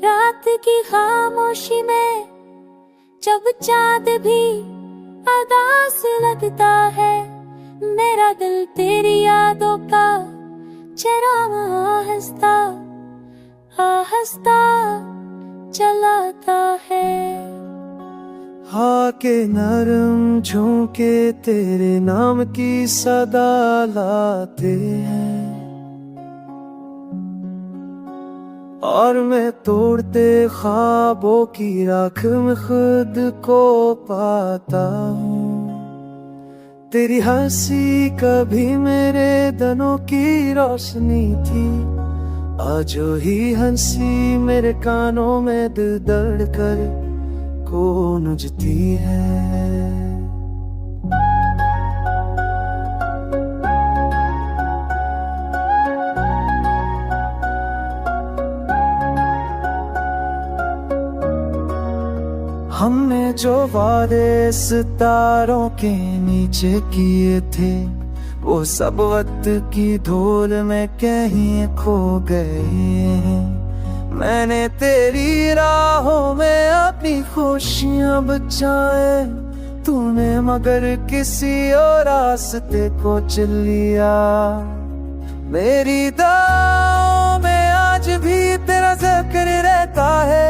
रात की खामोशी में जब चाँद भी उदास लगता है, मेरा दिल तेरी यादों का चराम आहिस्ता आहिस्ता चलाता है। हाँ के नरम झोंके तेरे नाम की सदा लाते हैं, और मैं तोड़ते ख्वाबों की राख में खुद को पाता हूँ। तेरी हंसी कभी मेरे दिनों की रोशनी थी, आज ही हंसी मेरे कानों में दिल दर्द कर गूंजती है। हमने जो वादे सितारों के नीचे किए थे, वो सब वक्त की धूल में कहीं खो गए हैं। मैंने तेरी राहों में अपनी खुशियां बचाए, तूने मगर किसी और रास्ते को चल लिया। मेरी दुआओं में आज भी तेरा जिक्र रहता है,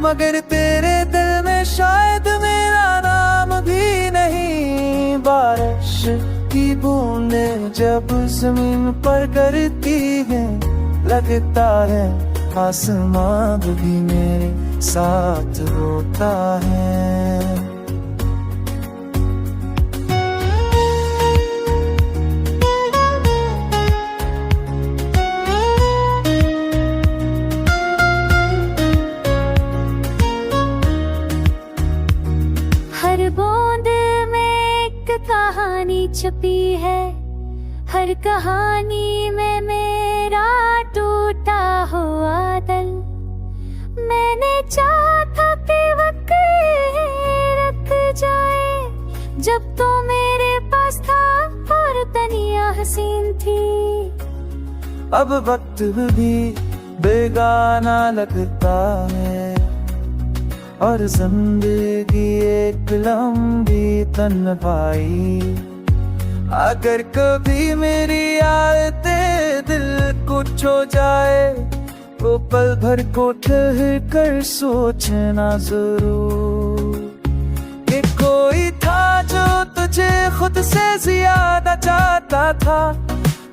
मगर तेरे दिल में शायद मेरा नाम भी नहीं। बारिश की बूंदें जब जमीन पर गिरती हैं, लगता है आसमां भी मेरे साथ रोता है। हर बूंद में एक कहानी छुपी है, हर कहानी में मेरा टूटा हुआ दिल। मैंने चाहा था कि वक्त रुक जाए, जब तो मेरे पास था और दुनिया हसीन थी। अब वक्त भी बेगाना लगता है, और जिंदगी एक लंबी तन्हाई। अगर कभी मेरी आदतें दिल को छू जाए, तो पल भर को ठहर कर सोचना जरूर, कि कोई था जो तुझे खुद से ज्यादा चाहता था,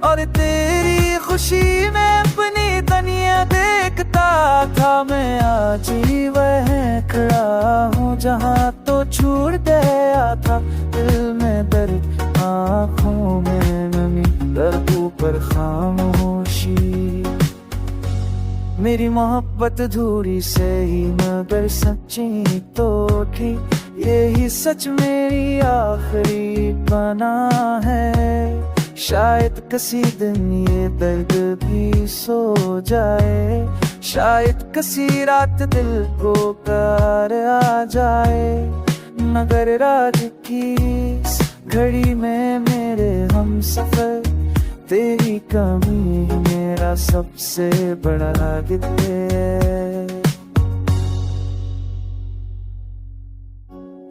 और तेरी खुशी में अपनी दुनिया देखता था। मैं आज ही वह खड़ा हूँ जहाँ तो छूट गया था। दिल में दर्द, आँखों में नमी, दर्दों पर खामोशी। मेरी मोहब्बत अधूरी से ही मगर सच्ची तो थी, यही सच मेरी आखिरी बना है। शायद किसी दिन ये दर्द भी सो जाए, शायद किसी रात दिल को प्यार आ जाए। मगर राज की इस घड़ी में मेरे हमसफर, तेरी कमी मेरा सबसे बड़ा दिल है।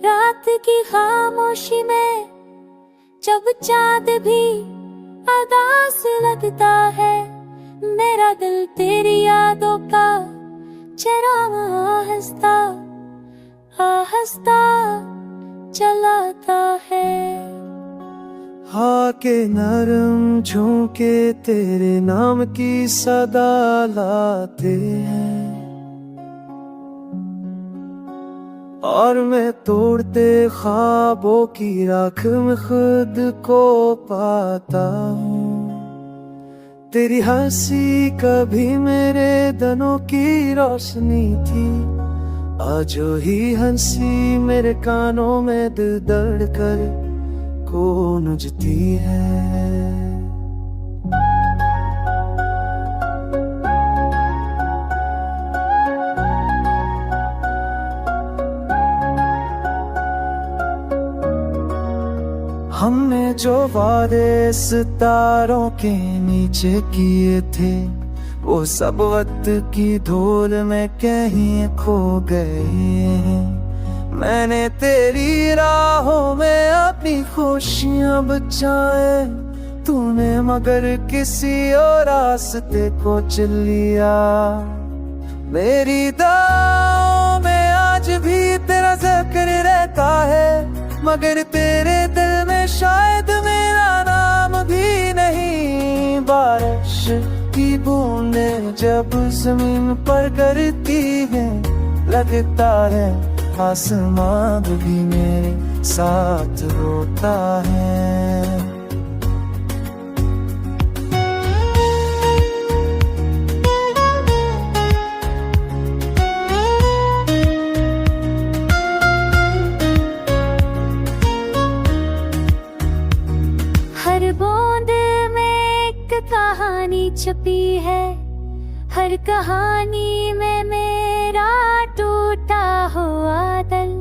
रात की खामोशी में जब चाँद भी उदास लगता है, मेरा दिल तेरी यादों का चराम आहिस्ता आहिस्ता चलाता है। हाँ के नरम झोंके तेरे नाम की सदा लाते हैं, और मैं तोड़ते ख्वाबों की राख में खुद को पाता हूँ। तेरी हंसी कभी मेरे दिनों की रोशनी थी, आज ही हंसी मेरे कानों में दिल दर्द कर गूंजती है। हमने जो वादे सितारों के नीचे किए थे, वो सब वक्त की धूल में कहीं खो गए। मैंने तेरी राहों में अपनी खुशियां बचाए, तूने मगर किसी और रास्ते को चल लिया। मेरी दुआओं में आज भी तेरा जिक्र रहता है, मगर तेरे दिल में शायद मेरा नाम भी नहीं। बारिश की बूंदें जब जमीन पर गिरती हैं, लगता है आसमां भी मेरे साथ रोता है। हर बूंद में एक कहानी छुपी है, हर कहानी में मेरा टूटा हुआ दिल।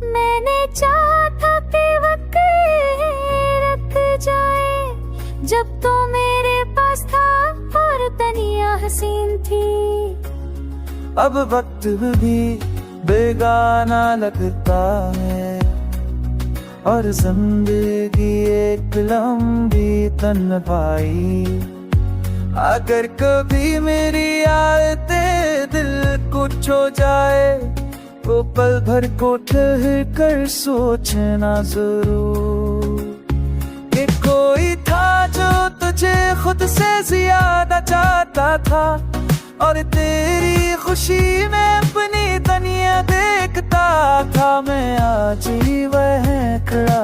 मैंने चाहा था कि वक्त रुक जाए, जब तो मेरे पास था और दुनिया हसीन थी। अब वक्त भी बेगाना लगता है, और जिंदगी एक लंबी तन्हाई। अगर कभी मेरी आदतें दिल को छू जाए, तो पल भर को ठहर कर सोचना जरूर कि कोई था जो तुझे खुद से ज्यादा चाहता था, और तेरी खुशी में अपनी दुनिया देखता था। मैं आज ही वह खड़ा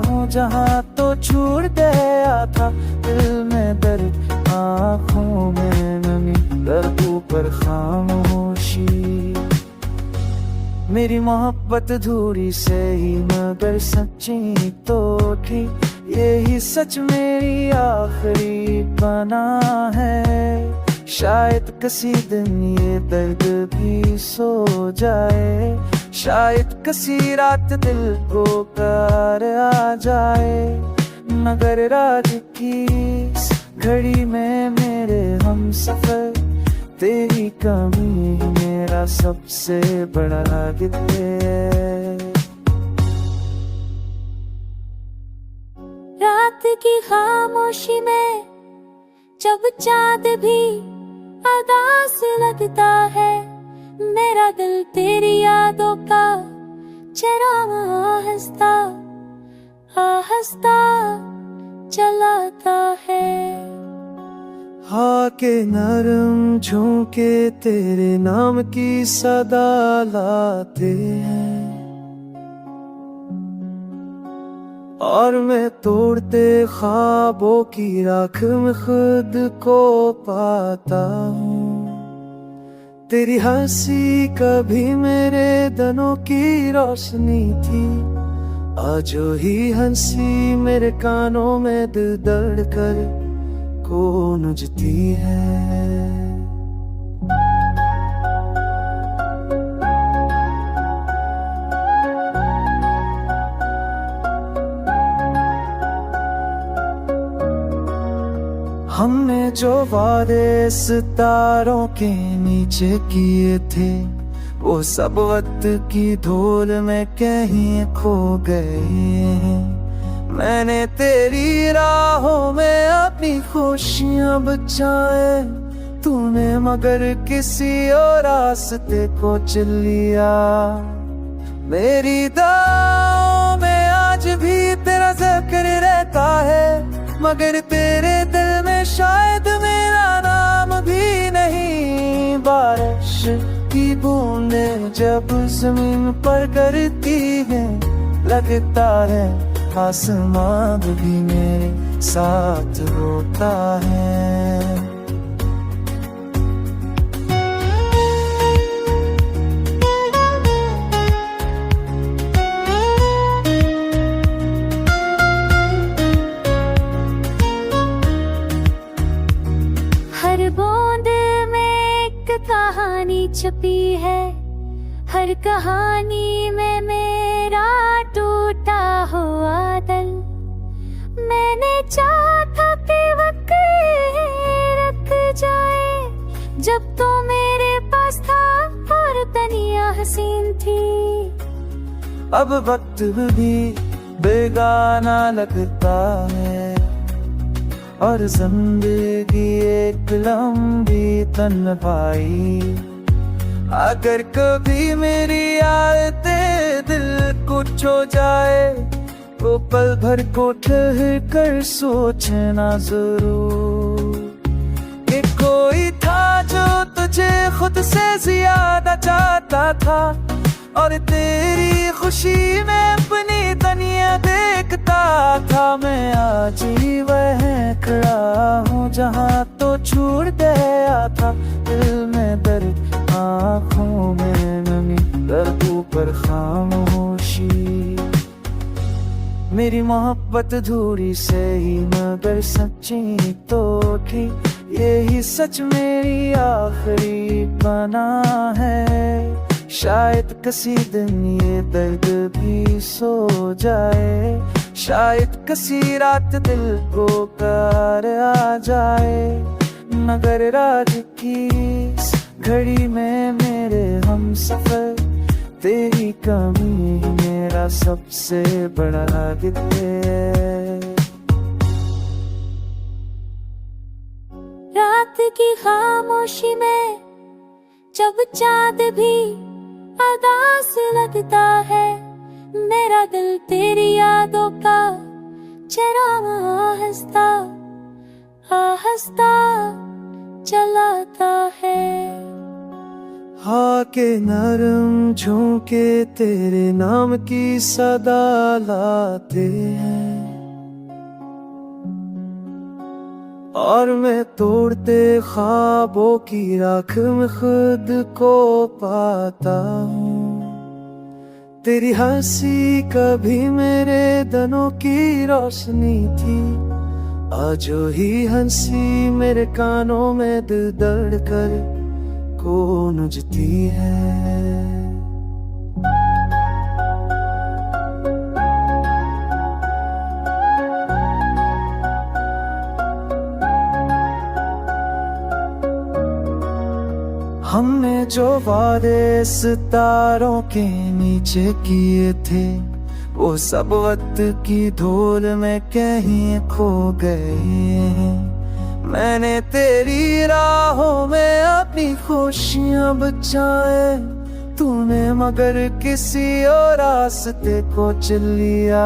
हूँ जहाँ तो छूट गया था। दिल में दर्द, आँखों में नमी, दर्दों पर खामोशी। मेरी मोहब्बत धूरी से ही मगर सच्ची तो थी, यही सच मेरी आखिरी बना है। शायद किसी दिन ये दर्द भी सो जाए, शायद किसी रात दिल को प्यार आ जाए। मगर रात की इस घड़ी में मेरे हम सफर, तेरी कमी मेरा सबसे बड़ा गिफ्ट है। रात की खामोशी में जब चाँद भी उदास लगता है, मेरा दिल तेरी यादों का चरागा आहिस्ता आहिस्ता चलाता है। हाँ के नरम झोंके तेरे नाम की सदा लाते हैं, और मैं तोड़ते ख्वाबों की राख में खुद को पाता हूँ। तेरी हंसी कभी मेरे दिनों की रोशनी थी, आज ही हंसी मेरे कानों में दिल दर्द कर गूंजती है। हमने जो वादे सितारों के नीचे किए थे, वो सब वक्त की धूल में कहीं खो गए। मैंने तेरी राहों में अपनी खुशियां बचाए, तूने मगर किसी और रास्ते को चल लिया। मेरी दुआओं में आज भी तेरा जिक्र रहता है, मगर तेरे दिल में शायद मेरा नाम भी नहीं। बारिश की बूंदें जब जमीन पर गिरती हैं, लगता है आसमां भी मेरे साथ रोता है। हर बूंद में एक कहानी छुपी है, हर कहानी में मेरा टूटा हुआ दिल। मैंने चाहा था कि वक्त रुक जाए, जब तो मेरे पास था और तनिया हसीन थी। अब वक्त भी बेगाना लगता है और जिंदगी एक लंबी तन्हाई। अगर कभी मेरी आदतें दिल को छू जाए तो पल भर को ठहर कर सोचना जरूर कि कोई था जो तुझे खुद से ज्यादा चाहता था और तेरी खुशी में अपनी दुनिया देखता था। मैं आज ही वह खड़ा हूँ जहाँ तो छूट गया था। दिल में दर्द, आँखों में नमी, दर्दों पर खामोशी। मेरी मोहब्बत अधूरी से ही मगर सच्ची तो थी। यही सच मेरी आखिरी बना है। शायद किसी दिन ये दर्द भी सो जाए, शायद किसी रात दिल को प्यार आ जाए। मगर राज की इस घड़ी में मेरे हमसफर, तेरी कमी मेरा सबसे बड़ा दुख है। रात की खामोशी में जब चाँद भी उदास लगता है, मेरा दिल तेरी यादों का चरागा हंसता हंसता चलाता है। हाँ के नरम झोंके तेरे नाम की सदा लाते हैं और मैं तोड़ते ख्वाबों की राख में खुद को पाता हूँ। तेरी हंसी कभी मेरे दिनों की रोशनी थी, आज ही हंसी मेरे कानों में दिल दर्द कर गूंजती है। हमने जो वादे सितारों के नीचे किए थे, वो सब वक्त की धूल में कहीं खो गए हैं। मैंने तेरी राहों में अपनी खुशियां बचाए, तूने मगर किसी और रास्ते को चल लिया।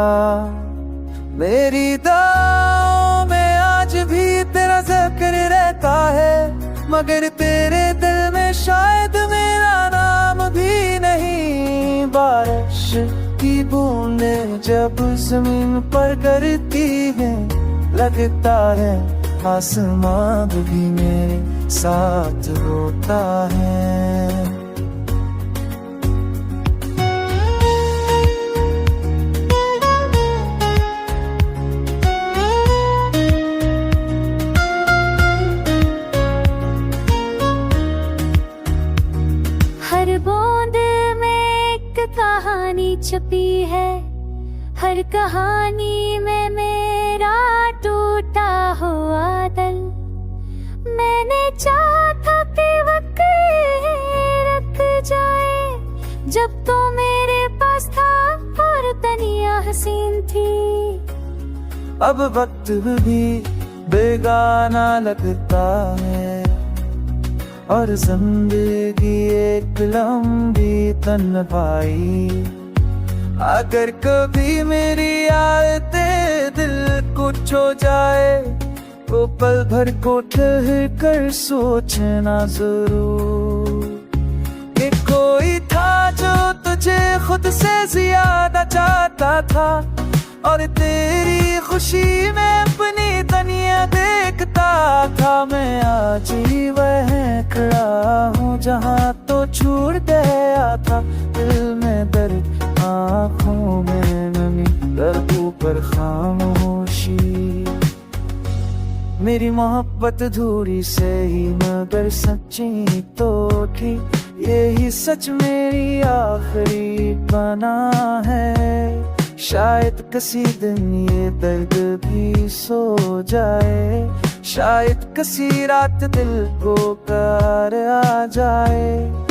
मेरी दुआओं में आज भी तेरा जिक्र रहता है, मगर तेरे दिल में शायद मेरा नाम भी नहीं। बारिश की बूंदें जब जमीन पर गिरती हैं, लगता है आसमां भी मेरे साथ रोता है। हर बूंद में एक कहानी छुपी है, हर कहानी में मेरा टूटा हुआ दिल। मैंने चाहा था कि वक्त रुक जाए, जब तो मेरे पास था और तनिया हसीन थी। अब वक्त भी बेगाना लगता है और जिंदगी एक लंबी तन्हाई। अगर कभी मेरी आदतें दिल को छू जाए तो पल भर को ठहर कर सोचना जरूर कि कोई था जो तुझे खुद से ज्यादा चाहता था और तेरी खुशी में अपनी दुनिया देखता था। मैं आज ही वह खड़ा हूँ जहाँ तो छूट गया था। दिल में दर्द, आँखों में नमी, दर्दों पर खामोशी। मेरी मोहब्बत अधूरी से ही मगर सच्ची तो थी। यही सच मेरी आखिरी बना है। शायद किसी दिन ये दर्द भी सो जाए, शायद किसी रात दिल को प्यार आ जाए।